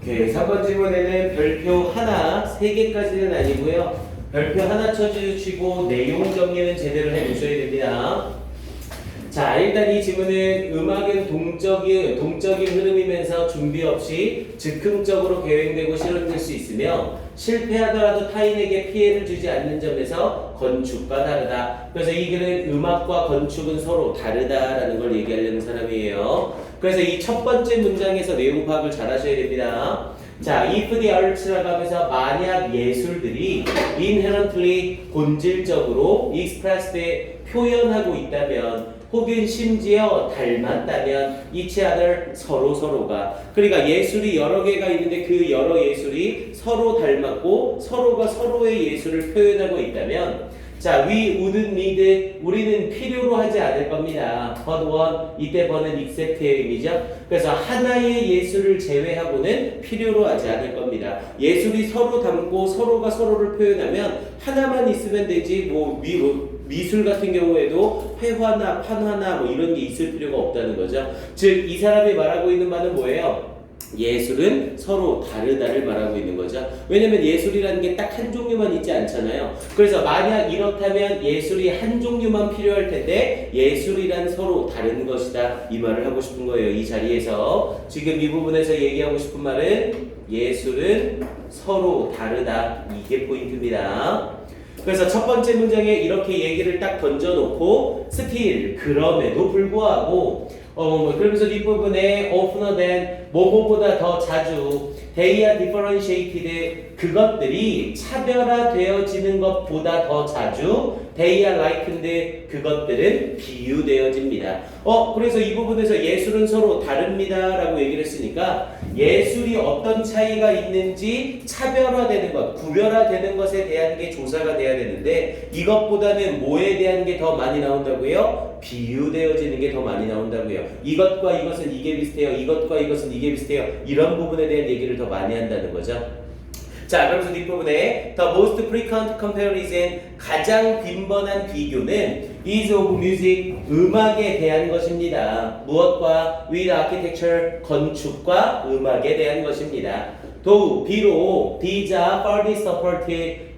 오케이. 3번 질문에는 별표 하나, 3개까지는 아니고요. 별표 하나 쳐주시고 내용 정리는 제대로 해주셔야 됩니다. 자, 일단 이 질문은 음악은 동적인 흐름이면서 준비 없이 즉흥적으로 계획되고 실현될 수 있으며 실패하더라도 타인에게 피해를 주지 않는 점에서 건축과 다르다. 그래서 이 글은 음악과 건축은 서로 다르다라는 걸 얘기하려는 사람이에요. 그래서 이 첫 번째 문장에서 내용 파악을 잘 하셔야 됩니다. 자, if the arts라고 하면서 만약 예술들이 inherently 본질적으로 expressed 표현하고 있다면 혹은 심지어 닮았다면 each other 서로가 그러니까 예술이 여러 개가 있는데 그 여러 예술이 서로 닮았고 서로가 서로의 예술을 표현하고 있다면 자, we wouldn't need it. 우리는 필요로 하지 않을 겁니다. but one, 이때 버는 except의 의미죠. 그래서 하나의 예술을 제외하고는 필요로 하지 않을 겁니다. 예술이 서로 닮고 서로가 서로를 표현하면 하나만 있으면 되지 미술 같은 경우에도 회화나 판화나 이런 게 있을 필요가 없다는 거죠. 즉, 이 사람이 말하고 있는 바는 뭐예요? 예술은 서로 다르다를 말하고 있는 거죠. 왜냐면 예술이라는 게 딱 한 종류만 있지 않잖아요. 그래서 만약 이렇다면 예술이 한 종류만 필요할 텐데 예술이란 서로 다른 것이다. 이 말을 하고 싶은 거예요. 이 자리에서 지금 이 부분에서 얘기하고 싶은 말은 예술은 서로 다르다. 이게 포인트입니다. 그래서 첫 번째 문장에 이렇게 얘기를 딱 던져놓고 still 그럼에도 불구하고 그러면서 뒷부분에 oftener than 뭐뭐보다 더 자주 they are differentiated 그것들이 차별화되어지는 것보다 더 자주 they are likened 그것들은 비유되어집니다. 그래서 이 부분에서 예술은 서로 다릅니다 라고 얘기를 했으니까 예술이 어떤 차이가 있는지 차별화되는 것, 구별화되는 것에 대한 게 조사가 돼야 되는데 이것보다는 뭐에 대한 게 더 많이 나온다고요? 비유되어지는 게 더 많이 나온다고요. 이것과 이것은 이게 비슷해요. 이것과 이것은 이게 비슷해요. 이런 부분에 대한 얘기를 더 많이 한다는 거죠. 자, 그러면서 뒷부분에 The most frequent comparison 가장 빈번한 비교는 is of music 음악에 대한 것입니다. 무엇과? with architecture 건축과 음악에 대한 것입니다. 비록 these are farthest apart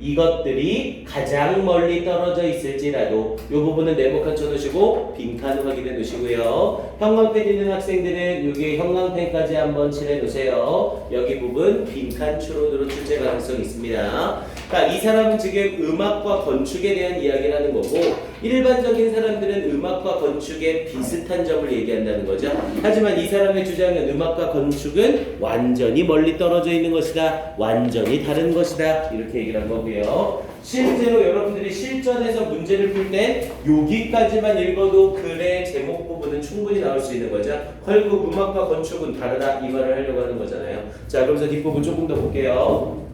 이것들이 가장 멀리 떨어져 있을지라도 이 부분은 네모칸 쳐놓으시고 빈칸 확인해 놓으시고요. 형광펜 있는 학생들은 여기 형광펜까지 한번 칠해 놓으세요. 여기 부분 빈칸 추론으로 출제 가능성이 있습니다. 그러니까 이 사람은 지금 음악과 건축에 대한 이야기를 하는 거고 일반적인 사람들은 음악과 건축에 비슷한 점을 얘기한다는 거죠. 하지만 이 사람의 주장은 음악과 건축은 완전히 멀리 떨어져 있는 것이다. 완전히 다른 것이다. 이렇게 얘기를 한 거고요. 실제로 여러분들이 실전에서 문제를 풀 땐 여기까지만 읽어도 글의 제목 부분은 충분히 나올 수 있는 거죠. 결국 음악과 건축은 다르다. 이 말을 하려고 하는 거잖아요. 자, 그러면서 뒷부분 조금 더 볼게요.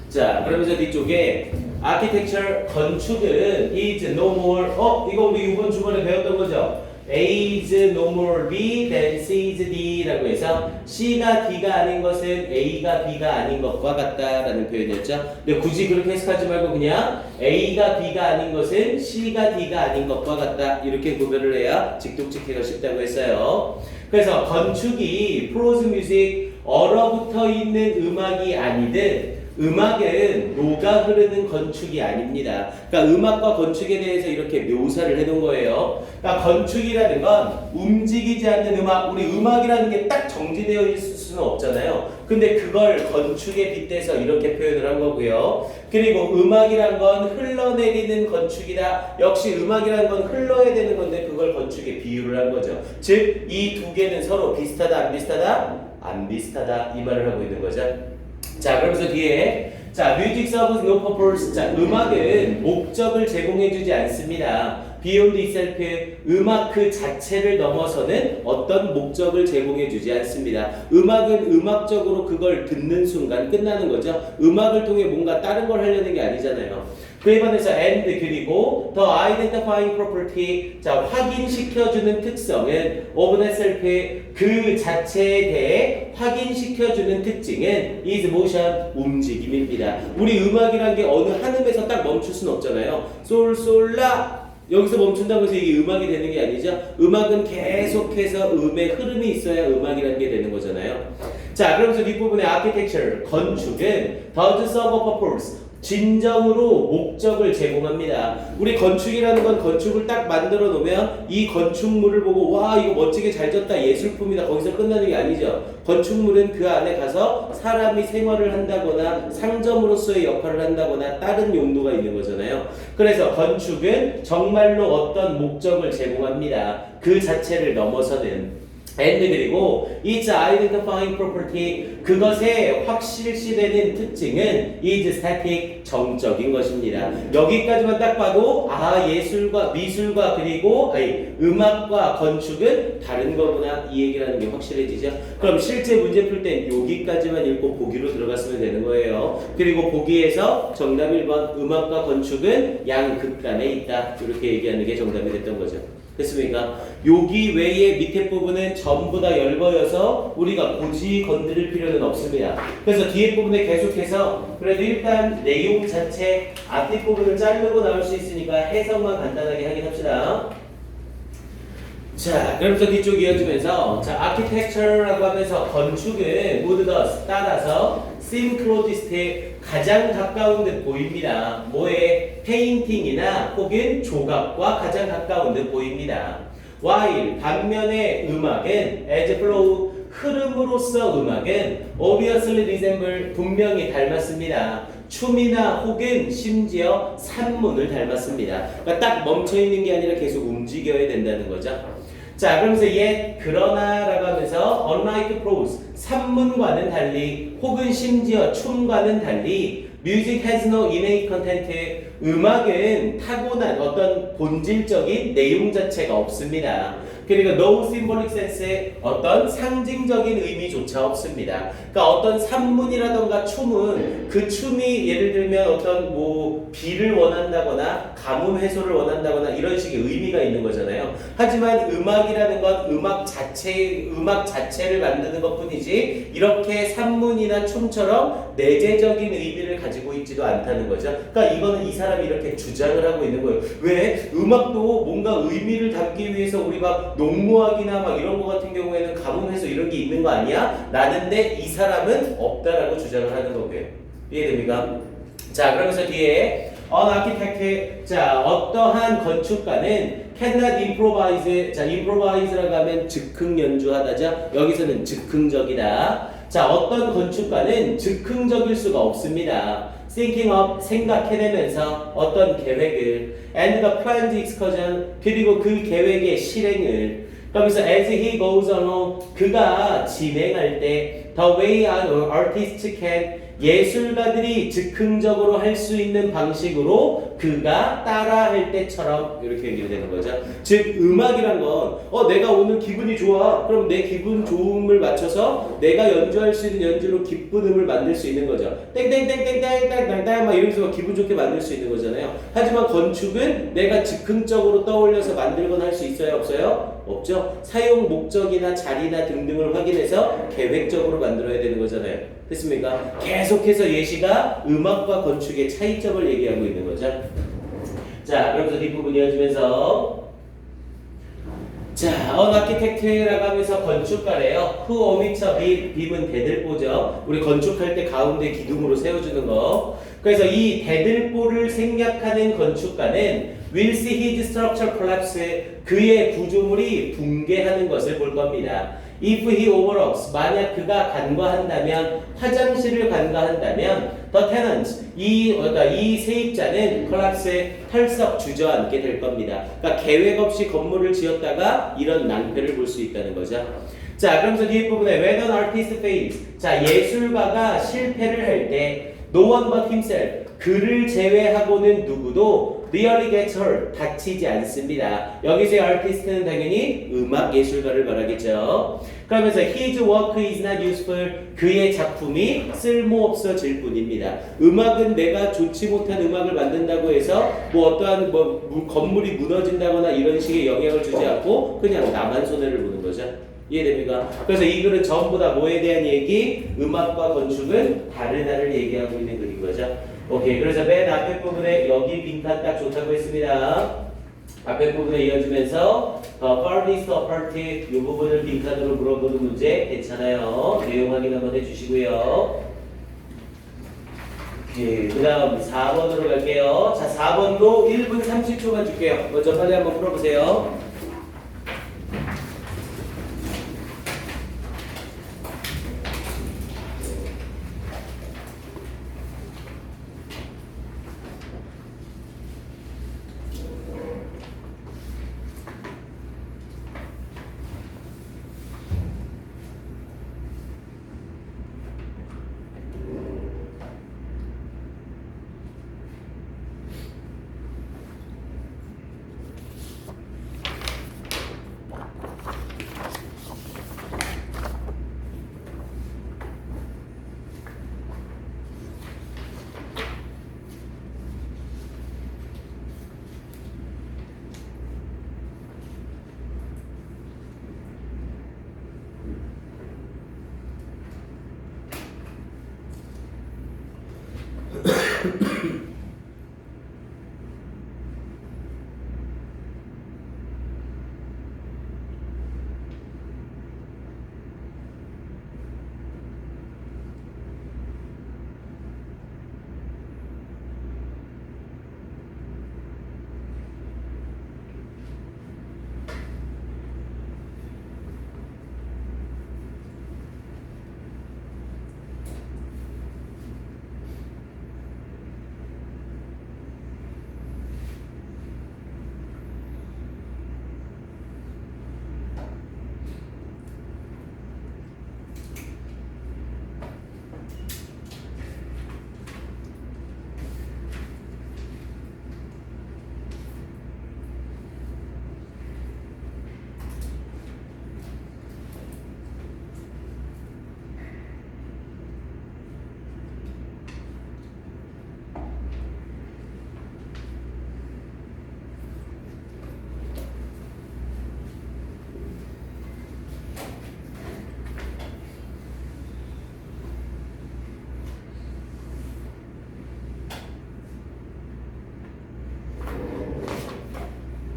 자, 그러면서 뒤쪽에 architecture 건축은 is no more 이거 우리 이번 주번에 배웠던 거죠. A is no more B than C is D라고 해서 C가 D가 아닌 것은 A가 B가 아닌 것과 같다라는 표현이었죠. 근데 굳이 그렇게 해석하지 말고 그냥 A가 B가 아닌 것은 C가 D가 아닌 것과 같다 이렇게 구별을 해야 직독직해가 쉽다고 했어요. 그래서 건축이 프로즈 뮤직 얼어붙어 있는 음악이 아니든 음악은 녹아 흐르는 건축이 아닙니다. 그러니까 음악과 건축에 대해서 이렇게 묘사를 해놓은 거예요. 그러니까 건축이라는 건 움직이지 않는 음악, 우리 음악이라는 게 딱 정지되어 있을 수는 없잖아요. 근데 그걸 건축에 빗대서 이렇게 표현을 한 거고요. 그리고 음악이란 건 흘러내리는 건축이다. 역시 음악이란 건 흘러야 되는 건데 그걸 건축에 비유를 한 거죠. 즉, 이 두 개는 서로 비슷하다, 안 비슷하다? 안 비슷하다. 이 말을 하고 있는 거죠. 자, 그러면서 뒤에 music serves no purpose. 자, 음악은 목적을 제공해주지 않습니다. beyond itself, 음악 그 자체를 넘어서는 어떤 목적을 제공해주지 않습니다. 음악은 음악적으로 그걸 듣는 순간 끝나는 거죠. 음악을 통해 뭔가 다른 걸 하려는 게 아니잖아요. 그에 반해서 and 그리고 the identifying property 자 확인시켜주는 특성은 of itself 그 자체에 대해 확인시켜주는 특징은 is motion 움직임입니다. 우리 음악이란 게 어느 한 음에서 딱 멈출 수는 없잖아요. 솔솔라 여기서 멈춘다고 해서 이게 음악이 되는 게 아니죠. 음악은 계속해서 음의 흐름이 있어야 음악이라는 게 되는 거잖아요. 자, 그러면서 뒷부분에 architecture, 건축은 does serve a purpose, 진정으로 목적을 제공합니다. 우리 건축이라는 건 건축을 딱 만들어 놓으면 이 건축물을 보고 와 이거 멋지게 잘 졌다 예술품이다 거기서 끝나는 게 아니죠. 건축물은 그 안에 가서 사람이 생활을 한다거나 상점으로서의 역할을 한다거나 다른 용도가 있는 거잖아요. 그래서 건축은 정말로 어떤 목적을 제공합니다. 그 자체를 넘어서는. and 그리고 its identifying property, 그것의 확실시되는 특징은 is static, 정적인 것입니다. 여기까지만 딱 봐도 예술과 미술과 그리고 음악과 건축은 다른 거구나 이 얘기라는 게 확실해지죠. 그럼 실제 문제 풀 땐 여기까지만 읽고 보기로 들어갔으면 되는 거예요. 그리고 보기에서 정답 1번 음악과 건축은 양극단에 있다 이렇게 얘기하는 게 정답이 됐던 거죠. 됐습니까? 여기 외에 밑에 부분은 전부 다 엷어여서 우리가 굳이 건드릴 필요는 없습니다. 그래서 뒤에 부분에 계속해서 그래도 일단 내용 자체 앞뒷 부분을 자르고 나올 수 있으니까 해석만 간단하게 확인합시다. 자, 그러면서 뒤쪽 이어지면서 자, architecture라고 하면서 건축은 would thus 따라서 seem closest에 가장 가까운 듯 보입니다. 뭐에? 페인팅이나 혹은 조각과 가장 가까운 듯 보입니다. while 반면에 음악은 as flow 흐름으로서 음악은 obviously resemble 분명히 닮았습니다. 춤이나 혹은 심지어 산문을 닮았습니다. 그러니까 딱 멈춰 있는 게 아니라 계속 움직여야 된다는 거죠. 자, 그러면서 그러나라고 하면서 unlike prose 산문과는 달리 혹은 심지어 춤과는 달리 music has no innate content 음악은 타고난 어떤 본질적인 내용 자체가 없습니다. 그리고 no symbolic sense의 어떤 상징적인 의미조차 없습니다. 그러니까 어떤 산문이라던가 춤은 그 춤이 예를 들면 어떤 뭐 비를 원한다거나 가뭄 해소를 원한다거나 이런 식의 의미가 있는 거잖아요. 하지만 음악이라는 건 음악 자체를 만드는 것뿐이지 이렇게 산문이나 춤처럼 내재적인 의미를 가지고 있지도 않다는 거죠. 그러니까 이거는 이 사람이 이렇게 주장을 하고 있는 거예요. 왜? 음악도 뭔가 의미를 담기 위해서 우리 막 농무학이나 막 이런 거 같은 경우에는 가뭄 해소 이런 게 있는 거 아니야? 라는데 이 사람은 없다라고 주장을 하는 거고요. 이해됩니까? 자, 그러면서 뒤에 an architect, 자, 어떠한 건축가는 cannot improvise, 자, improvise라고 하면 즉흥 연주하다죠. 여기서는 즉흥적이다. 자, 어떤 건축가는 즉흥적일 수가 없습니다. thinking of, 생각해내면서 어떤 계획을 and the planned excursion, 그리고 그 계획의 실행을 그러면서 as he goes along, 그가 진행할 때 the way an artist can, 예술가들이 즉흥적으로 할 수 있는 방식으로 그가 따라할 때처럼 이렇게 얘기를 되는 거죠. 즉 음악이란 건 내가 오늘 기분이 좋아. 그럼 내 기분 좋음을 맞춰서 내가 연주할 수 있는 연주로 기쁜 음을 만들 수 있는 거죠. 땡땡땡땡땡땡땡땡 막 이러면서 막 기분 좋게 만들 수 있는 거잖아요. 하지만 건축은 내가 즉흥적으로 떠올려서 만들거나 할 수 있어요? 없어요? 없죠. 사용 목적이나 자리나 등등을 확인해서 계획적으로 만들어야 되는 거잖아요. 됐습니까? 계속해서 예시가 음악과 건축의 차이점을 얘기하고 있는 거죠. 자, 그러면서 뒷부분 이어지면서 자, an architect라고 하면서 건축가래요. who omits a beam은 대들보죠. 우리 건축할 때 가운데 기둥으로 세워주는 거. 그래서 이 대들보를 생략하는 건축가는 will see his structure collapse, 그의 구조물이 붕괴하는 것을 볼 겁니다. If he overlooks, 만약 그가 간과한다면, 화장실을 간과한다면, the tenants, 이 세입자는 collapse에 털썩 주저앉게 될 겁니다. 그러니까 계획 없이 건물을 지었다가 이런 낭패를 볼 수 있다는 거죠. 자, 그러면서 뒤에 부분에 when an artist fails, 자, 예술가가 실패를 할 때, no one but himself, 그를 제외하고는 누구도 really gets hurt, 다치지 않습니다. 여기서의 artist는 당연히 음악 예술가를 말하겠죠. 그러면서 his work is not useful, 그의 작품이 쓸모없어질 뿐입니다. 음악은 내가 좋지 못한 음악을 만든다고 해서 뭐 어떠한 건물이 무너진다거나 이런 식의 영향을 주지 않고 그냥 나만 손해를 보는 거죠. 이해됩니까? 그래서 이 글은 전부 다 뭐에 대한 얘기? 음악과 건축은 다르다를 얘기하고 있는 글인 거죠. 오케이. 그래서 맨 앞에 부분에 여기 빈칸 딱 좋다고 했습니다. 앞에 부분에 이어지면서 farthest apart 이 부분을 빈칸으로 물어보는 문제 괜찮아요. 내용 확인 한번 해주시고요. 그 다음 4번으로 갈게요. 자, 4번도 1분 30초만 줄게요. 먼저 빨리 한번 풀어보세요.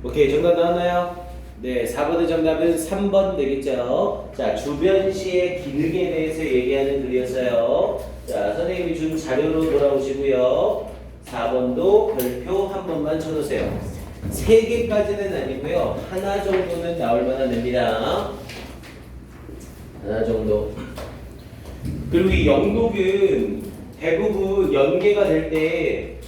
오케이, 정답 나왔나요? 네, 4번의 정답은 3번 되겠죠. 자, 주변시의 기능에 대해서 얘기하는 글이었어요. 자, 선생님이 준 자료로 돌아오시고요. 4번도 별표 한 번만 쳐놓으세요. 3개까지는 아니고요. 하나 정도는 나올 만한 됩니다. 하나 정도. 그리고 이 영록은 대부분 연계가 될 때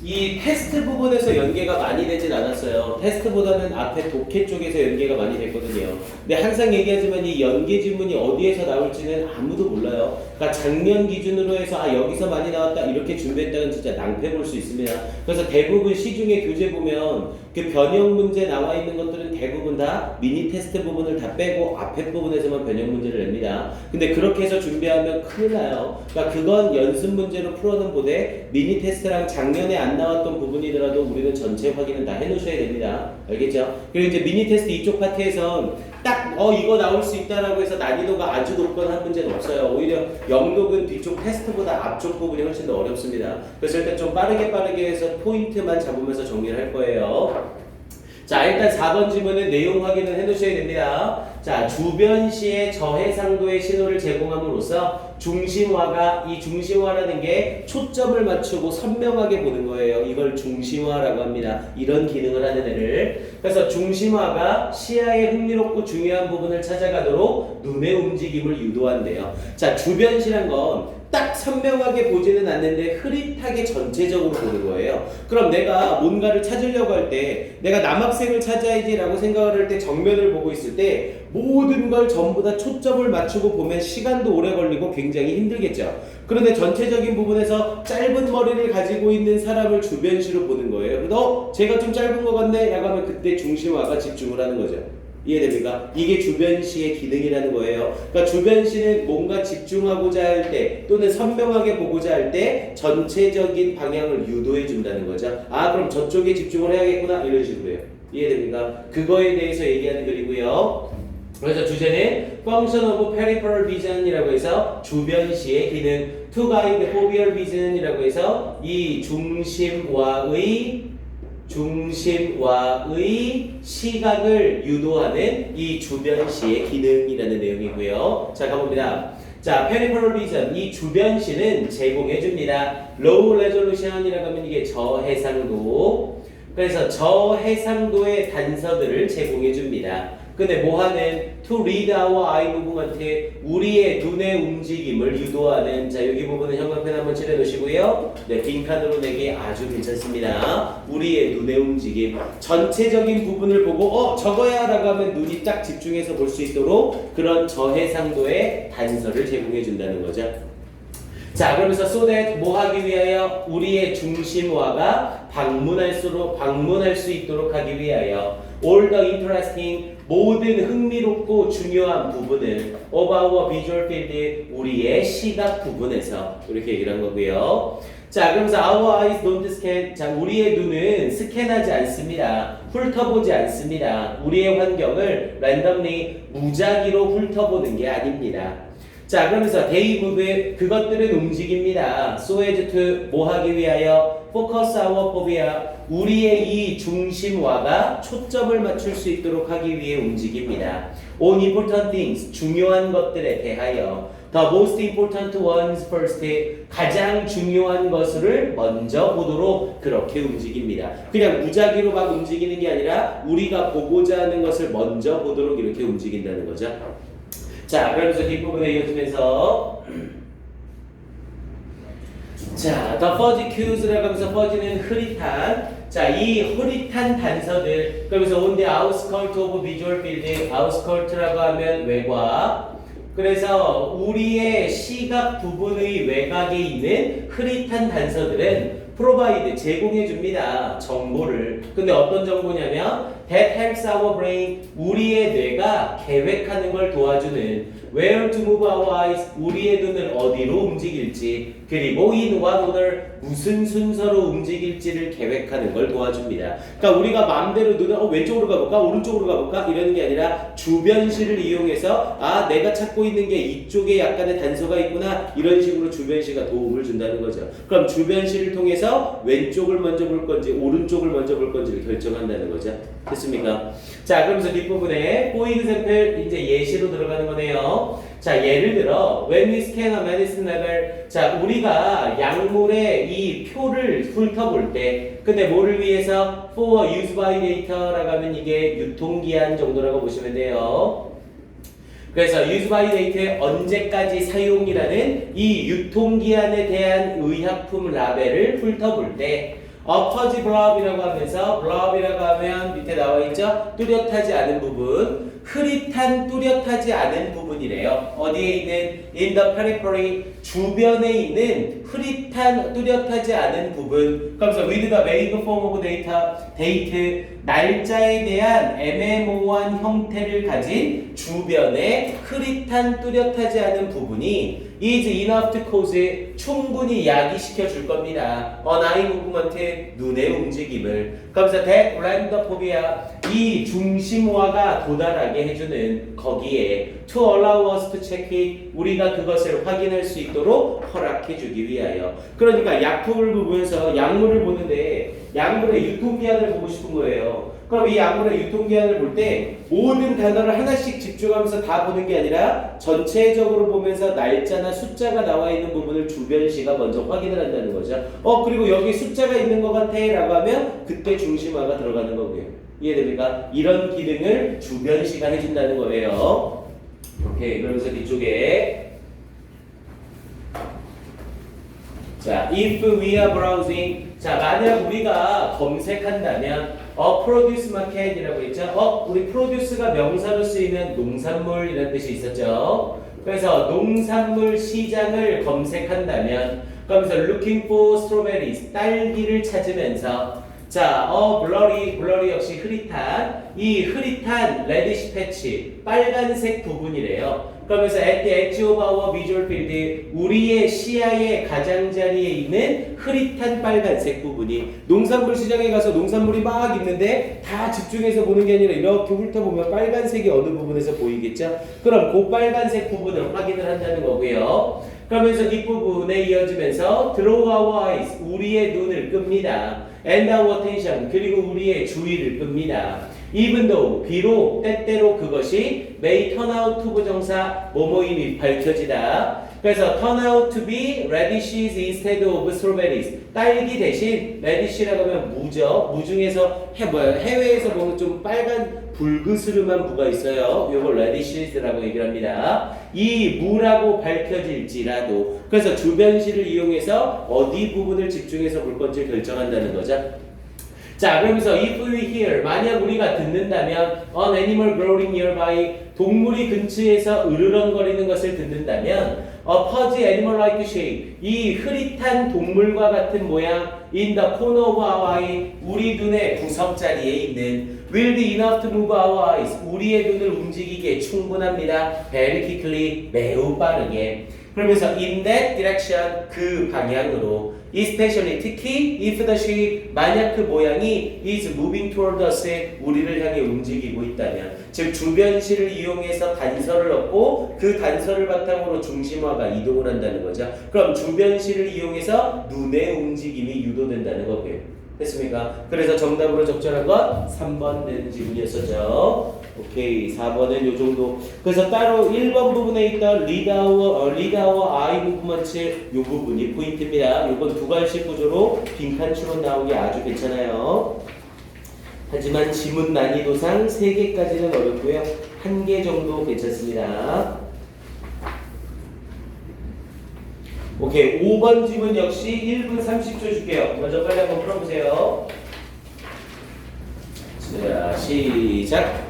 이 테스트 부분에서 연계가 많이 되진 않았어요. 테스트보다는 앞에 독해 쪽에서 연계가 많이 됐거든요. 근데 항상 얘기하지만 이 연계 지문이 어디에서 나올지는 아무도 몰라요. 그러니까 작년 기준으로 해서 여기서 많이 나왔다 이렇게 준비했다는 진짜 낭패 볼 수 있습니다. 그래서 대부분 시중에 교재 보면 그 변형 문제 나와 있는 것들은 대부분 다 미니 테스트 부분을 다 빼고 앞에 부분에서만 변형 문제를 냅니다. 근데 그렇게 해서 준비하면 큰일 나요. 그러니까 그건 연습 문제로 풀어는 보되 미니 테스트랑 작년에 안 나왔던 부분이더라도 우리는 전체 확인은 다 해놓으셔야 됩니다. 알겠죠? 그리고 이제 미니 테스트 이쪽 파트에선 딱 이거 나올 수 있다라고 해서 난이도가 아주 높거나 한 문제는 없어요. 오히려 영록은 뒤쪽 테스트보다 앞쪽 부분이 훨씬 더 어렵습니다. 그래서 일단 좀 빠르게 해서 포인트만 잡으면서 정리를 할 거예요. 자, 일단 4번 지문은 내용 확인을 해놓으셔야 됩니다. 자, 주변시의 저해상도의 신호를 제공함으로써 중심화가, 이 중심화라는 게 초점을 맞추고 선명하게 보는 거예요. 이걸 중심화라고 합니다. 이런 기능을 하는 애를. 그래서 중심화가 시야에 흥미롭고 중요한 부분을 찾아가도록 눈의 움직임을 유도한대요. 자, 주변시란 건 딱 선명하게 보지는 않는데 흐릿하게 전체적으로 보는 거예요. 그럼 내가 뭔가를 찾으려고 할 때 내가 남학생을 찾아야지 라고 생각을 할 때 정면을 보고 있을 때 모든 걸 전부 다 초점을 맞추고 보면 시간도 오래 걸리고 굉장히 힘들겠죠. 그런데 전체적인 부분에서 짧은 머리를 가지고 있는 사람을 주변시로 보는 거예요. 그래서 제가 좀 짧은 것 같네 라고 하면 그때 중심화가 집중을 하는 거죠. 이해됩니까? 이게 주변시의 기능이라는 거예요. 그러니까 주변시는 뭔가 집중하고자 할 때 또는 선명하게 보고자 할 때 전체적인 방향을 유도해 준다는 거죠. 그럼 저쪽에 집중을 해야겠구나 이런 식으로 해요. 이해됩니까? 그거에 대해서 얘기하는 글이고요. 그래서 주제는 Function of Peripheral Vision이라고 해서 주변시의 기능, To Guide Foveal Vision이라고 해서 이 중심화의 중심와의 시각을 유도하는 이 주변시의 기능이라는 내용이고요. 자, 가봅니다. 자, peripheral vision, 이 주변시는 제공해줍니다. low resolution이라고 하면 이게 저해상도. 그래서 저해상도의 단서들을 제공해줍니다. 근데 뭐하는? to read our eye movement, 우리의 눈의 움직임을 유도하는. 자, 여기 부분은 형광펜 한번 칠해놓으시고요. 네, 빈칸으로 내기 아주 괜찮습니다. 우리의 눈의 움직임, 전체적인 부분을 보고 저거야 라고 하면 눈이 딱 집중해서 볼 수 있도록 그런 저해상도의 단서를 제공해준다는 거죠. 자, 그러면서 so that 뭐 하기 위하여? 우리의 중심화가 방문할 수 있도록 하기 위하여 all the interesting, 모든 흥미롭고 중요한 부분을 of our visual field, 우리의 시각 부분에서 이렇게 얘기를 한 거고요. 자, 그러면서 our eyes don't scan. 자, 우리의 눈은 스캔하지 않습니다. 훑어보지 않습니다. 우리의 환경을 randomly, 무작위로 훑어보는 게 아닙니다. 자, 그러면서 they move, 그것들은 움직입니다. so as to 뭐 하기 위하여? focus our phobia, 우리의 이 중심화가 초점을 맞출 수 있도록 하기 위해 움직입니다. on important things, 중요한 것들에 대하여 the most important ones first, 가장 중요한 것을 먼저 보도록 그렇게 움직입니다. 그냥 무작위로 막 움직이는 게 아니라 우리가 보고자 하는 것을 먼저 보도록 이렇게 움직인다는 거죠. 자, 그러면서 뒷부분에 이어지면서 자, the fuzzy cues라고 하면서 fuzzy는 흐릿한, 자, 이 흐릿한 단서들, 그러면서 on the outskirt of visual field, outskirt라고 하면 외곽, 그래서 우리의 시각 부분의 외곽에 있는 흐릿한 단서들은 provide, 제공해줍니다. 정보를. 근데 어떤 정보냐면 that helps our brain, 우리의 뇌가 계획하는 걸 도와주는 where to move our eyes, 우리의 눈을 어디로 움직일지, 그리고 in what order, 무슨 순서로 움직일지를 계획하는 걸 도와줍니다. 그러니까 우리가 마음대로 눈을 왼쪽으로 가볼까? 오른쪽으로 가볼까? 이러는 게 아니라 주변시를 이용해서 내가 찾고 있는 게 이쪽에 약간의 단서가 있구나, 이런 식으로 주변시가 도움을 준다는 거죠. 그럼 주변시를 통해서 왼쪽을 먼저 볼 건지 오른쪽을 먼저 볼 건지를 결정한다는 거죠. 됐습니까? 자, 그러면서 뒷부분에 for example, 이제 예시로 들어가는 거네요. 자, 예를 들어 when we scan a medicine label, 자, 우리가 약물의 이 표를 훑어볼 때, 근데 뭐를 위해서? for use by date라고 하면 이게 유통기한 정도라고 보시면 돼요. 그래서 use by date의 언제까지 사용이라는 이 유통기한에 대한 의약품 라벨을 훑어볼 때 a fuzzy blob이라고 하면서, blob이라고 하면 밑에 나와 있죠? 뚜렷하지 않은 부분, 흐릿한 뚜렷하지 않은 부분이래요. 어디에 있는? in the periphery, 주변에 있는 흐릿한 뚜렷하지 않은 부분. 그러면서 with the vague form of date, 날짜에 대한 애매모호한 형태를 가진 주변의 흐릿한 뚜렷하지 않은 부분이 is enough to cause, 충분히 야기시켜 줄 겁니다. on eye movement, 눈의 움직임을. 그러면서 that randophobia, 이 중심화가 도달하게 해주는 거기에 to allow us to check it, 우리가 그것을 확인할 수 있도록 허락해주기 위하여. 그러니까 약품을 보면서 약물을 보는데 약물의 유통기한을 보고 싶은 거예요. 그럼 이 약물의 유통기한을 볼 때 모든 단어를 하나씩 집중하면서 다 보는 게 아니라 전체적으로 보면서 날짜나 숫자가 나와 있는 부분을 주변시가 먼저 확인을 한다는 거죠. 그리고 여기 숫자가 있는 것 같아 라고 하면 그때 중심화가 들어가는 거고요. 이해됩니까? 이런 기능을 주변시가 해준다는 거예요. 오케이, 그러면서 뒤쪽에 자, if we are browsing, 자, 만약 우리가 검색한다면 produce market이라고 했죠. 우리 produce가 명사로 쓰이는 농산물이라는 뜻이 있었죠. 그래서 농산물 시장을 검색한다면, 그러면서 looking for strawberries, 딸기를 찾으면서, 자, blurry 역시 흐릿한, 이 흐릿한 reddish patch, 빨간색 부분이래요. 그러면서 at the edge of our visual field, 우리의 시야의 가장자리에 있는 흐릿한 빨간색 부분이, 농산물 시장에 가서 농산물이 막 있는데 다 집중해서 보는 게 아니라 이렇게 훑어보면 빨간색이 어느 부분에서 보이겠죠? 그럼 그 빨간색 부분을 확인을 한다는 거고요. 그러면서 뒷부분에 이어지면서 draw our eyes, 우리의 눈을 끕니다. and our attention, 그리고 우리의 주의를 끕니다. even though, 비록 때때로 그것이 may turn out to 부정사 뭐뭐임이 밝혀지다. 그래서 turn out to be radishes instead of strawberries. 딸기 대신 radish라고 하면 무죠. 무 중에서 해외에서 보면 좀 빨간 붉으스름한 무가 있어요. 요걸 radishes라고 얘기를 합니다. 이 무라고 밝혀질지라도 그래서 주변시를 이용해서 어디 부분을 집중해서 볼 건지 결정한다는 거죠. 자, 그러면서 if we hear, 만약 우리가 듣는다면 an animal growling nearby, 동물이 근처에서 으르렁거리는 것을 듣는다면 a pudgy animal-like shape, 이 흐릿한 동물과 같은 모양 in the corner of our eye, 우리 눈의 구석자리에 있는 will be enough to move our eyes, 우리의 눈을 움직이기에 충분합니다. very quickly, 매우 빠르게. 그러면서 in that direction, 그 방향으로 especially, 특히 if the shape, 만약 그 모양이 is moving toward us, 우리를 향해 움직이고 있다면 즉 주변시를 이용해서 단서를 얻고 그 단서를 바탕으로 중심화가 이동을 한다는 거죠. 그럼 주변시를 이용해서 눈의 움직임이 유도된다는 거고요. 됐습니까? 그래서 정답으로 적절한 건 3번 되는 질문이었었죠. 오케이, 4번은 요 정도. 그래서 따로 1번 부분에 있던 lead our eye movement 요 부분이 포인트입니다. 요건 두 갈씩 구조로 빈칸 추론 나오기 아주 괜찮아요. 하지만 지문 난이도상 3개까지는 어렵고요. 1개 정도 괜찮습니다. 오케이, 5번 지문 역시 1분 30초 줄게요. 먼저 빨리 한번 풀어보세요. 자, 시작.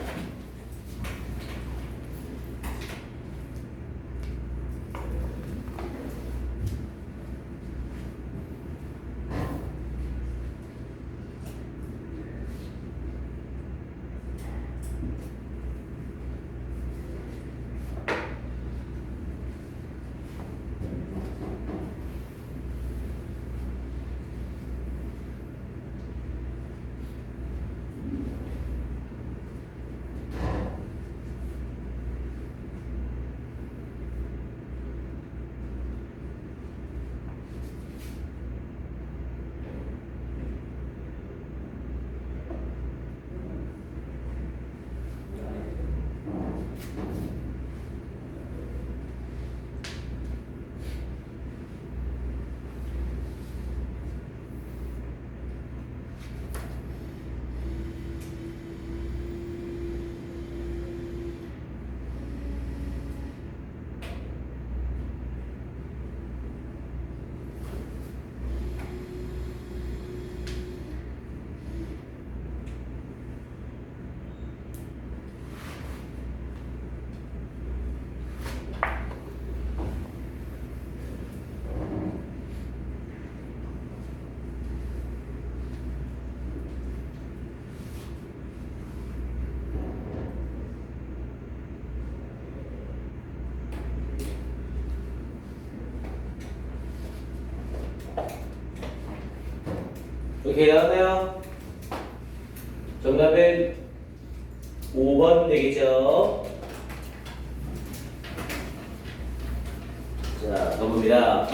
오케이, 나왔나요? 정답은 5번 되겠죠? 자, 가봅니다.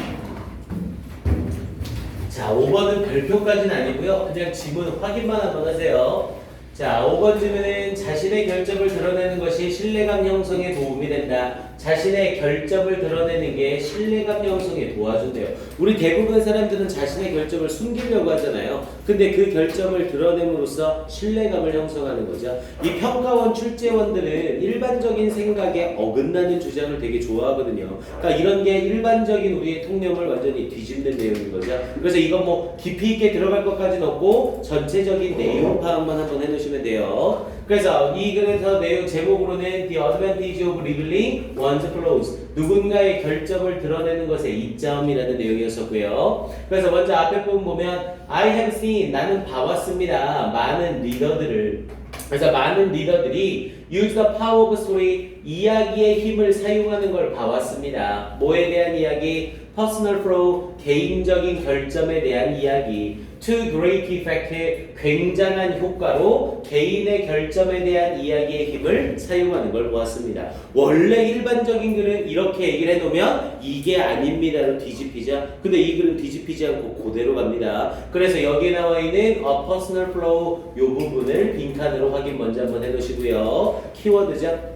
자, 5번은 별표까지는 아니고요. 그냥 지문 확인만 한번 하세요. 자, 5번 질문은 자신의 결점을 드러내는 것이 신뢰감 형성에 도움이 된다. 자신의 결점을 드러내는 게 신뢰감 형성에 도와준대요. 우리 대부분 사람들은 자신의 결점을 숨기려고 하잖아요. 근데 그 결점을 드러냄으로써 신뢰감을 형성하는 거죠. 이 평가원 출제원들은 일반적인 생각에 어긋나는 주장을 되게 좋아하거든요. 그러니까 이런 게 일반적인 우리의 통념을 완전히 뒤집는 내용인 거죠. 그래서 이건 뭐 깊이 있게 들어갈 것까지는 없고 전체적인 내용 파악만 한번 해놓으시면 돼요. 그래서 이 글에서 내용 제목으로는 The Advantage of Revealing One's Flaws, 누군가의 결점을 드러내는 것의 이점이라는 내용이었었고요. 그래서 먼저 앞에 부분 보면 I have seen, 나는 봐왔습니다. 많은 리더들을. 그래서 많은 리더들이 use the power of story, 이야기의 힘을 사용하는 걸 봐왔습니다. 뭐에 대한 이야기? Personal flaw, 개인적인 결점에 대한 이야기. to great effect, 굉장한 효과로 개인의 결점에 대한 이야기의 힘을 사용하는 걸 보았습니다. 원래 일반적인 글은 이렇게 얘기를 해놓으면 이게 아닙니다로 뒤집히죠. 근데 이 글은 뒤집히지 않고 그대로 갑니다. 그래서 여기에 나와 있는 personal flow 이 부분을 빈칸으로 확인 먼저 한번 해놓으시고요. 키워드죠.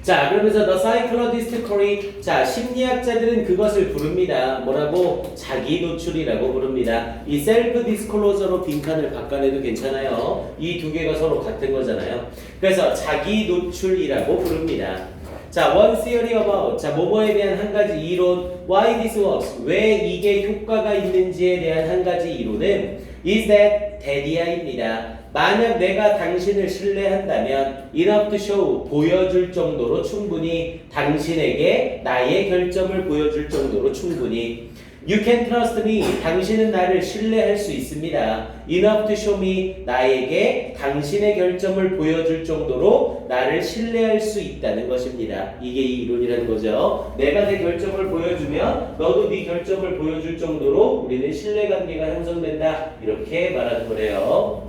자, 그러면서 the psychologist Corey, 자, 심리학자들은 그것을 부릅니다. 뭐라고? 자기 노출이라고 부릅니다. 이 self disclosure로 빈칸을 바꿔내도 괜찮아요. 이 두 개가 서로 같은 거잖아요. 그래서 자기 노출이라고 부릅니다. 자, one theory about, 자, 뭐뭐에 대한 한 가지 이론, why this works, 왜 이게 효과가 있는지에 대한 한 가지 이론은 is that 대디아입니다. 만약 내가 당신을 신뢰한다면 enough to show, 보여줄 정도로 충분히 당신에게 나의 결점을 보여줄 정도로 충분히 You can trust me, 당신은 나를 신뢰할 수 있습니다. Enough to show me, 나에게 당신의 결점을 보여줄 정도로 나를 신뢰할 수 있다는 것입니다. 이게 이 이론이라는 거죠. 내가 내 결점을 보여주면 너도 네 결점을 보여줄 정도로 우리는 신뢰관계가 형성된다. 이렇게 말하는 거래요.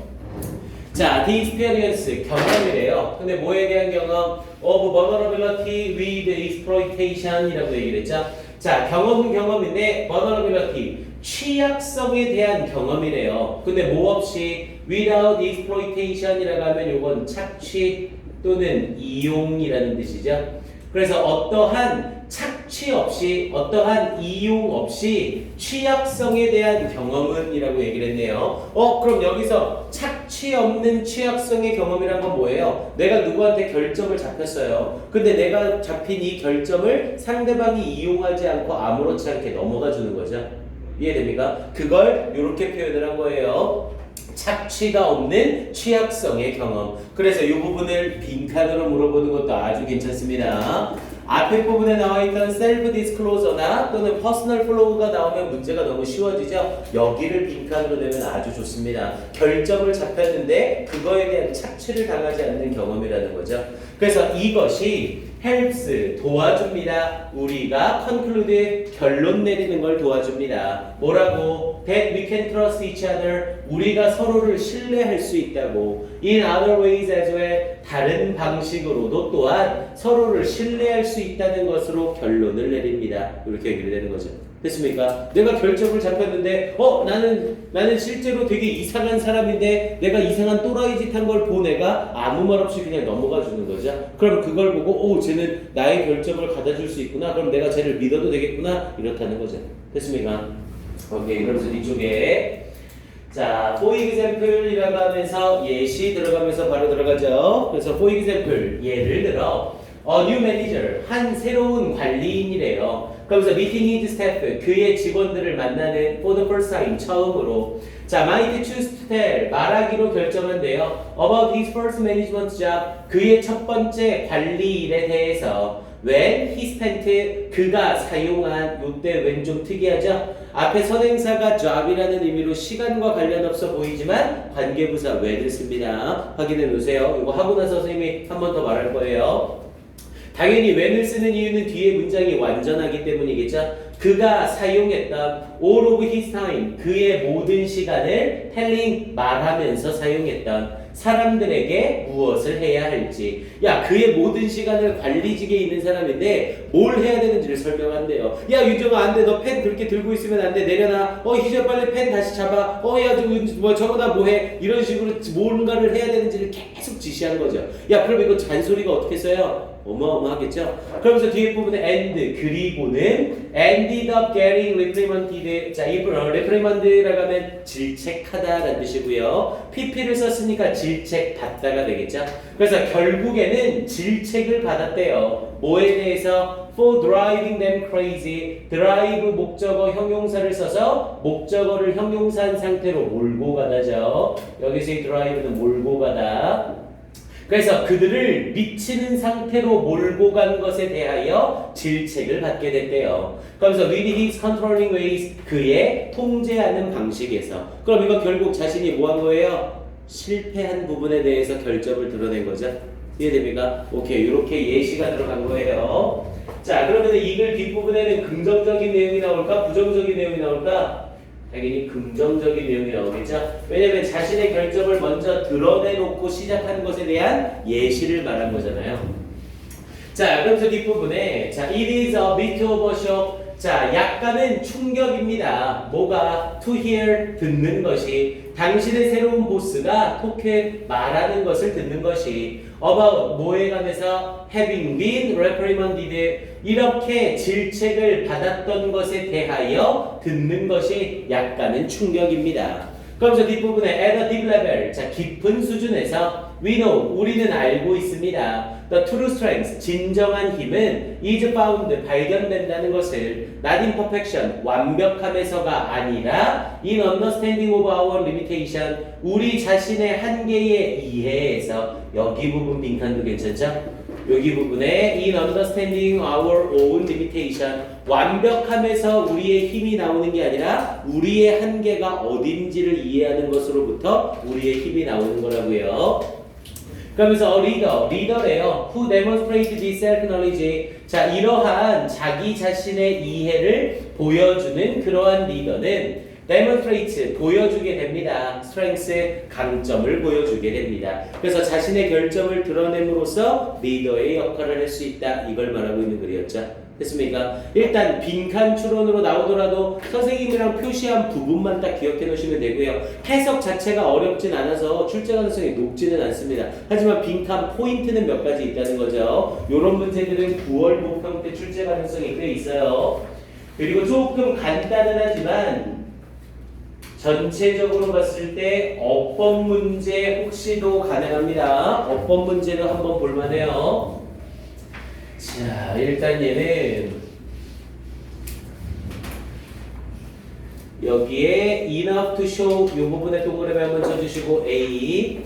자, the experience, 경험이래요. 근데 뭐에 대한 경험? of vulnerability with exploitation 이라고 얘기를 했죠. 자, 경험은 경험인데 vulnerability, 취약성에 대한 경험이래요. 근데 뭐 없이 without exploitation 이라고 하면 요건 착취 또는 이용이라는 뜻이죠. 그래서 어떠한 착취 없이, 어떠한 이용 없이 취약성에 대한 경험은 이라고 얘기를 했네요. 그럼 여기서 착취 없는 취약성의 경험이란 건 뭐예요? 내가 누구한테 결점을 잡혔어요. 근데 내가 잡힌 이 결점을 상대방이 이용하지 않고 아무렇지 않게 넘어가 주는 거죠. 이해됩니까? 그걸 이렇게 표현을 한 거예요. 착취가 없는 취약성의 경험. 그래서 이 부분을 빈칸으로 물어보는 것도 아주 괜찮습니다. 앞에 부분에 나와 있던 self disclosure나 또는 personal flow가 나오면 문제가 너무 쉬워지죠. 여기를 빈칸으로 내면 아주 좋습니다. 결점을 잡혔는데 그거에 대한 착취를 당하지 않는 경험이라는 거죠. 그래서 이것이 helps, 도와줍니다. 우리가 conclude, 결론 내리는 걸 도와줍니다. 뭐라고? That we can trust each other, 우리가 서로를 신뢰할 수 있다고. In other ways as well, 다른 방식으로도 또한 서로를 신뢰할 수 있다는 것으로 결론을 내립니다. 이렇게 얘기를 되는 거죠. 됐습니까? 내가 결점을 잡혔는데 나는 실제로 되게 이상한 사람인데 내가 이상한 또라이 짓 한 걸 본 애가 아무 말 없이 그냥 넘어가 주는 거죠. 그럼 그걸 보고 쟤는 나의 결점을 받아줄 수 있구나. 그럼 내가 쟤를 믿어도 되겠구나. 이렇다는 거죠. 됐습니까? 오케이. 그래서 이쪽에 자, for example이라고 하면서 예시 들어가면서 바로 들어가죠. 그래서 for example, 예를 들어 a new manager, 한 새로운 관리인이래요. 그러면서 meeting his staff, 그의 직원들을 만나는 for the first time, 처음으로. 자, might choose to tell, 말하기로 결정한대요. about his first management job, 그의 첫 번째 관리 일에 대해서. when he spent, 그가 사용한, 요때 when 좀 특이하죠? 앞에 선행사가 job이라는 의미로 시간과 관련 없어 보이지만 관계부사 when을 씁니다. 확인해 놓으세요. 이거 하고 나서 선생님이 한 번 더 말할 거예요. 당연히 when을 쓰는 이유는 뒤에 문장이 완전하기 때문이겠죠. 그가 사용했던 all of his time, 그의 모든 시간을 telling, 말하면서 사용했던 사람들에게 무엇을 해야 할지. 야, 그의 모든 시간을 관리직에 있는 사람인데 뭘 해야 되는지를 설명한대요. 야, 유정아, 안 돼. 너 펜 그렇게 들고 있으면 안 돼. 내려놔. 희재 빨리 펜 다시 잡아. 야, 저거다 뭐해. 이런 식으로 뭔가를 해야 되는지를 계속 지시한 거죠. 야, 그럼 이거 잔소리가 어떻게 써요? 어마어마하겠죠? 그러면서 뒤에 부분에 and, 그리고는 ended up getting reprimanded. 자, 이 reprimand라고 하면 질책하다라는 뜻이고요. pp를 썼으니까 질책받다가 되겠죠? 그래서 결국에는 질책을 받았대요. 뭐에 대해서? for driving them crazy. drive 목적어 형용사를 써서 목적어를 형용사한 상태로 몰고 가다죠. 여기서 이 drive는 몰고 가다. 그래서 그들을 미치는 상태로 몰고 간 것에 대하여 질책을 받게 됐대요. 그러면서 with his controlling ways, 그의 통제하는 방식에서. 그럼 이건 결국 자신이 뭐 한 거예요? 실패한 부분에 대해서 결점을 드러낸 거죠. 이해됩니까? 오케이, 이렇게 예시가 들어간 거예요. 자, 그러면 이 글 뒷부분에는 긍정적인 내용이 나올까? 부정적인 내용이 나올까? 당연히 긍정적인 내용이 나오겠죠. 왜냐면 자신의 결정을 먼저 드러내놓고 시작하는 것에 대한 예시를 말한 거잖아요. 자, 그럼 저 뒷부분에 자, it is a bit of a shock. 자, 약간은 충격입니다. 뭐가? to hear, 듣는 것이. 당신의 새로운 보스가 토크에 말하는 것을 듣는 것이. about, 뭐에 관해서? having been reprimanded. 이렇게 질책을 받았던 것에 대하여 듣는 것이 약간은 충격입니다. 그럼 저 뒷부분에 at a deep level. 자, 깊은 수준에서 we know, 우리는 알고 있습니다. The true strength, 진정한 힘은 is found, 발견된다는 것을 not in perfection, 완벽함에서가 아니라 in understanding of our limitation, 우리 자신의 한계에 이해해서. 여기 부분 빈칸도 괜찮죠? 여기 부분에 in understanding our own limitation, 완벽함에서 우리의 힘이 나오는 게 아니라 우리의 한계가 어딘지를 이해하는 것으로부터 우리의 힘이 나오는 거라고요. 그러면서 리더래요. Who demonstrate this self-knowledge. 자, 이러한 자기 자신의 이해를 보여주는 그러한 리더는 demonstrate, 보여주게 됩니다. strength, 강점을 보여주게 됩니다. 그래서 자신의 결점을 드러냄으로써 리더의 역할을 할 수 있다. 이걸 말하고 있는 글이었죠. 됐습니까? 일단 빈칸 추론으로 나오더라도 선생님이랑 표시한 부분만 딱 기억해 놓으시면 되고요. 해석 자체가 어렵진 않아서 출제 가능성이 높지는 않습니다. 하지만 빈칸 포인트는 몇 가지 있다는 거죠. 이런 문제들은 9월 모평 때 출제 가능성이 꽤 있어요. 그리고 조금 간단은 하지만 전체적으로 봤을 때 어법 문제 혹시도 가능합니다. 어법 문제도 한번 볼만해요. 자, 일단 얘는 여기에 enough to show 이 부분에 동그라미 한번 쳐주시고 A,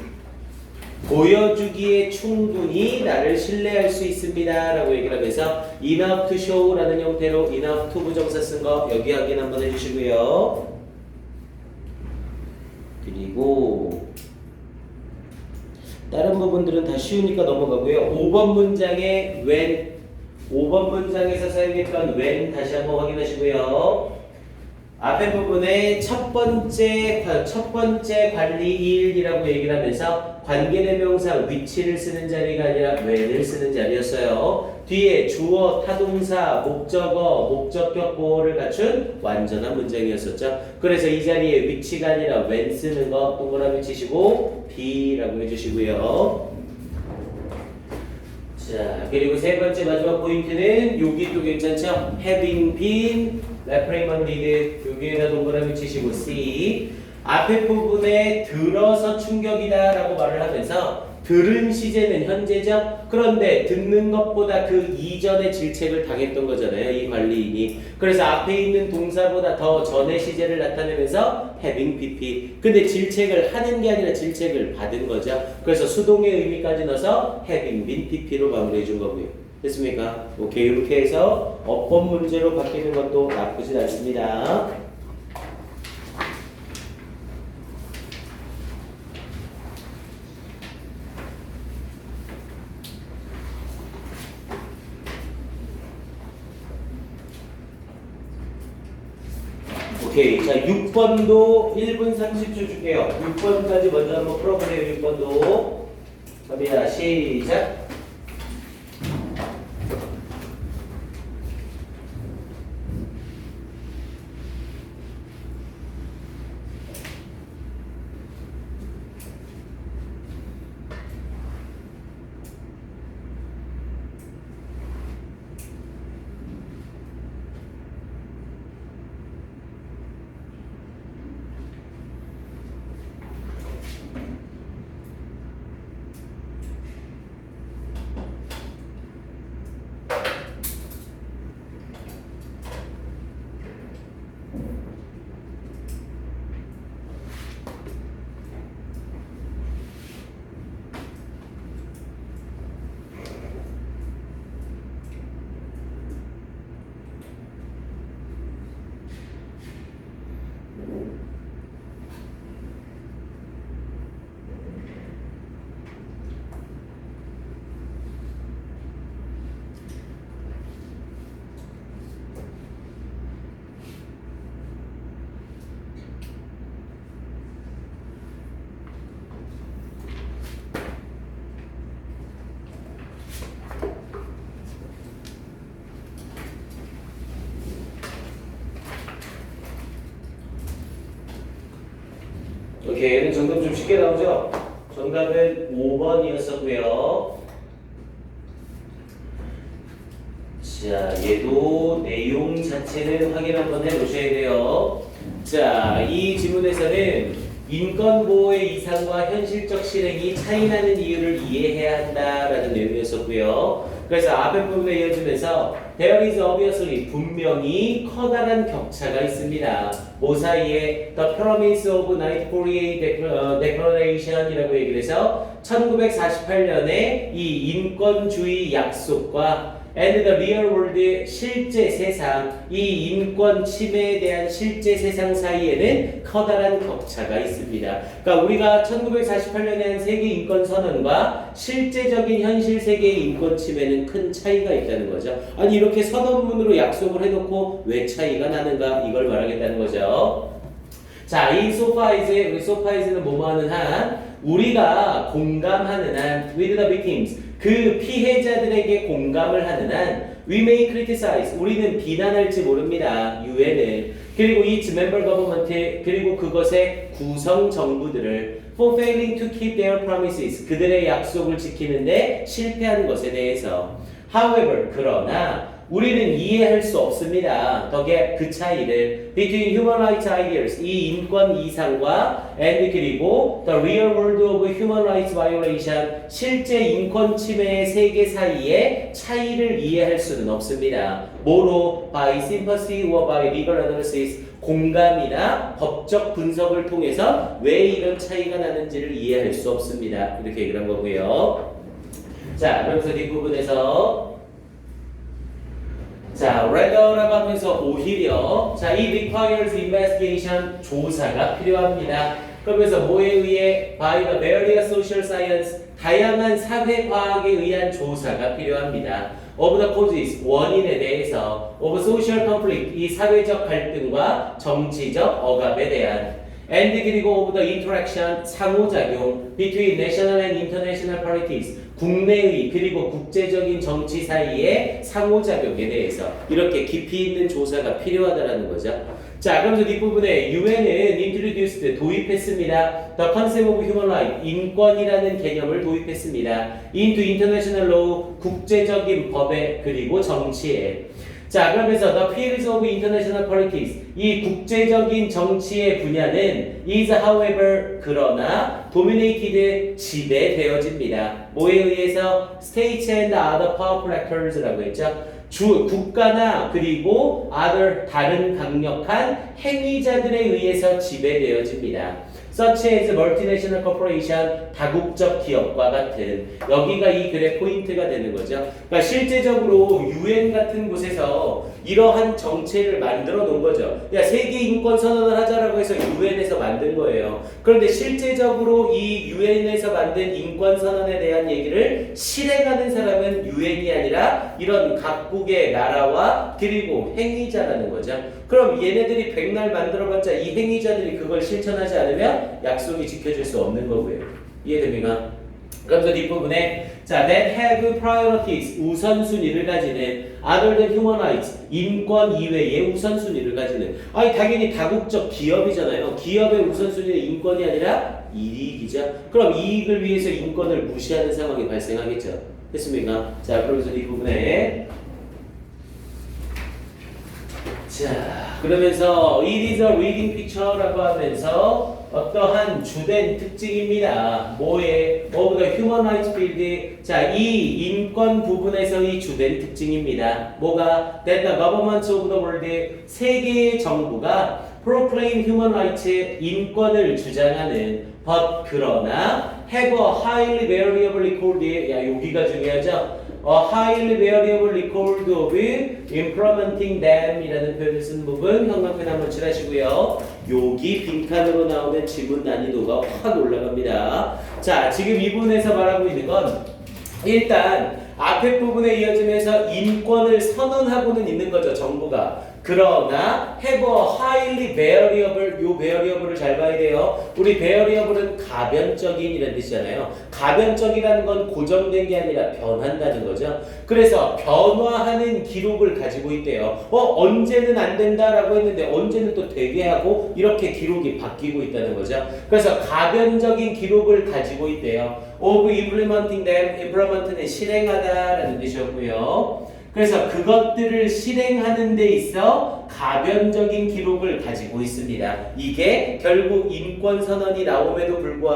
보여주기에 충분히 나를 신뢰할 수 있습니다 라고 얘기를 하면서 enough to show 라는 형태로 enough to 부정사 쓴 거 여기 확인 한번 해주시고요. 그리고 다른 부분들은 다 쉬우니까 넘어가고요. 5번 문장에 when, 5번 문장에서 사용했던 when 다시 한번 확인하시고요. 앞에 부분에 첫 번째 관리일이라고 얘기를 하면서 관계대명사 위치를 쓰는 자리가 아니라 when을 쓰는 자리였어요. 뒤에 주어, 타동사, 목적어, 목적격 보호를 갖춘 완전한 문장이었었죠. 그래서 이 자리에 위치가 아니라 when 쓰는 거 동그라미 치시고 B라고 해주시고요. 자, 그리고 세 번째 마지막 포인트는 여기 또 괜찮죠? having been reprimanded 여기에다 동그라미 치시고 C. 앞에 부분에 들어서 충격이다 라고 말을 하면서 들은 시제는 현재죠. 그런데 듣는 것보다 그 이전에 질책을 당했던 거잖아요. 이 관리인이. 그래서 앞에 있는 동사보다 더 전의 시제를 나타내면서 having pp. 근데 질책을 하는 게 아니라 질책을 받은 거죠. 그래서 수동의 의미까지 넣어서 having been pp로 마무리해 준 거고요. 됐습니까? 오케이. 이렇게 해서 어법 문제로 바뀌는 것도 나쁘진 않습니다. 오케이. 자, 6번도 1분 30초 줄게요. 6번까지 먼저 한번 풀어보세요. 6번도. 갑니다. 시작. 오케이, 얘는 정답 좀 쉽게 나오죠? 정답은 5번이었었고요. 자, 얘도 내용 자체는 확인 한번 해보셔야 돼요. 자, 이 지문에서는 인권보호의 이상과 현실적 실행이 차이나는 이유를 이해해야 한다라는 내용이었었고요. 그래서 앞에 부분에 이어지면서 There is obviously 분명히 커다란 격차가 있습니다. 뭐 사이에 The Promise of 1948 Declaration이라고 얘기를 해서 1948년에 이 인권주의 약속과 And the real world 실제 세상, 이 인권 침해에 대한 실제 세상 사이에는 커다란 격차가 있습니다. 그러니까 우리가 1948년에 한 세계 인권 선언과 실제적인 현실 세계의 인권 침해는 큰 차이가 있다는 거죠. 아니 이렇게 선언문으로 약속을 해놓고 왜 차이가 나는가 이걸 말하겠다는 거죠. 자, 이 소파이즈는 뭐뭐하는 한 우리가 공감하는 한 with the victims 그 피해자들에게 공감을 하는 한 we may criticize 우리는 비난할지 모릅니다. 유엔을 그리고 each member government 그리고 그것의 구성 정부들을 for failing to keep their promises 그들의 약속을 지키는데 실패한 것에 대해서 however 그러나 우리는 이해할 수 없습니다. 덕에 그 차이를 between human rights ideals 이 인권 이상과 and 그리고 the real world of human rights violation 실제 인권 침해의 세계 사이의 차이를 이해할 수는 없습니다. 뭐로 by sympathy or by legal analysis 공감이나 법적 분석을 통해서 왜 이런 차이가 나는지를 이해할 수 없습니다. 이렇게 얘기를 한 거고요. 자, 그러면서 뒷부분에서 자, rather라고 하면서 오히려 자, 이 requires investigation 조사가 필요합니다. 그러면서 뭐에 의해 by the various social science 다양한 사회과학에 의한 조사가 필요합니다. of the causes 원인에 대해서 of social conflict 이 사회적 갈등과 정치적 억압에 대한 and 그리고 of the interaction 상호작용 between national and international parties 국내의 그리고 국제적인 정치 사이의 상호작용에 대해서 이렇게 깊이 있는 조사가 필요하다라는 거죠. 자, 그러면서 뒷부분에 UN은 introduced 도입했습니다. The concept of human right 인권이라는 개념을 도입했습니다. into international law 국제적인 법에 그리고 정치에 자, 그러면서 the fields of international politics 이 국제적인 정치의 분야는 is however 그러나 dominated 지배되어집니다. 뭐에 의해서 states and other powerful actors라고 했죠. 국가나 그리고 other 다른 강력한 행위자들에 의해서 지배되어집니다. such as multinational corporation 다국적 기업과 같은 여기가 이 글의 포인트가 되는 거죠. 그러니까 실제적으로 UN 같은 곳에서 이러한 정체를 만들어 놓은 거죠. 야, 세계 인권 선언을 하자라고 해서 UN에서 만든 거예요. 그런데 실제적으로 이 UN에서 만든 인권 선언에 대한 얘기를 실행하는 사람은 UN이 아니라 이런 각국의 나라와 그리고 행위자라는 거죠. 그럼 얘네들이 백날 만들어봤자 이 행위자들이 그걸 실천하지 않으면 약속이 지켜질 수 없는 거고요. 이해됩니까? 그러면서 뒷부분에 자, that have priorities 우선순위를 가지는 other than human rights 인권 이외의 우선순위를 가지는 아니 당연히 다국적 기업이잖아요. 기업의 우선순위는 인권이 아니라 이익이죠. 그럼 이익을 위해서 인권을 무시하는 상황이 발생하겠죠. 됐습니까? 자, 그러면서 뒷부분에 자, 그러면서 it is a reading picture라고 하면서 어떠한 주된 특징입니다. 뭐에? of the human rights field. 자, 이 인권 부분에서의 주된 특징입니다. 뭐가? that the governments of the world 세계의 정부가 proclaim human rights 인권을 주장하는 but 그러나 have a highly variable record. 야, 여기가 중요하죠. A highly variable record of implementing them 이라는 표현을 쓴 부분 형광펜 한번 칠하시고요. 여기 빈칸으로 나오는 지문 난이도가 확 올라갑니다. 자, 지금 이 부분에서 말하고 있는 건 일단 앞에 부분에 이어지면서 인권을 선언하고는 있는 거죠, 정부가. 그러나 have a highly variable, 요 variable을 잘 봐야 돼요. 우리 variable은 가변적인 이란 뜻이잖아요. 가변적이라는 건 고정된 게 아니라 변한다는 거죠. 그래서 변화하는 기록을 가지고 있대요. 언제는 안 된다라고 했는데 언제는 또 되게 하고 이렇게 기록이 바뀌고 있다는 거죠. 그래서 가변적인 기록을 가지고 있대요. of implementing them, implement는 실행하다라는 뜻이었고요. 그래서 그것들을 실행하는 데 있어 가변적인 기록을 가지고 있습니다. 이게 결국 인권선언이 나옴에도 불구하고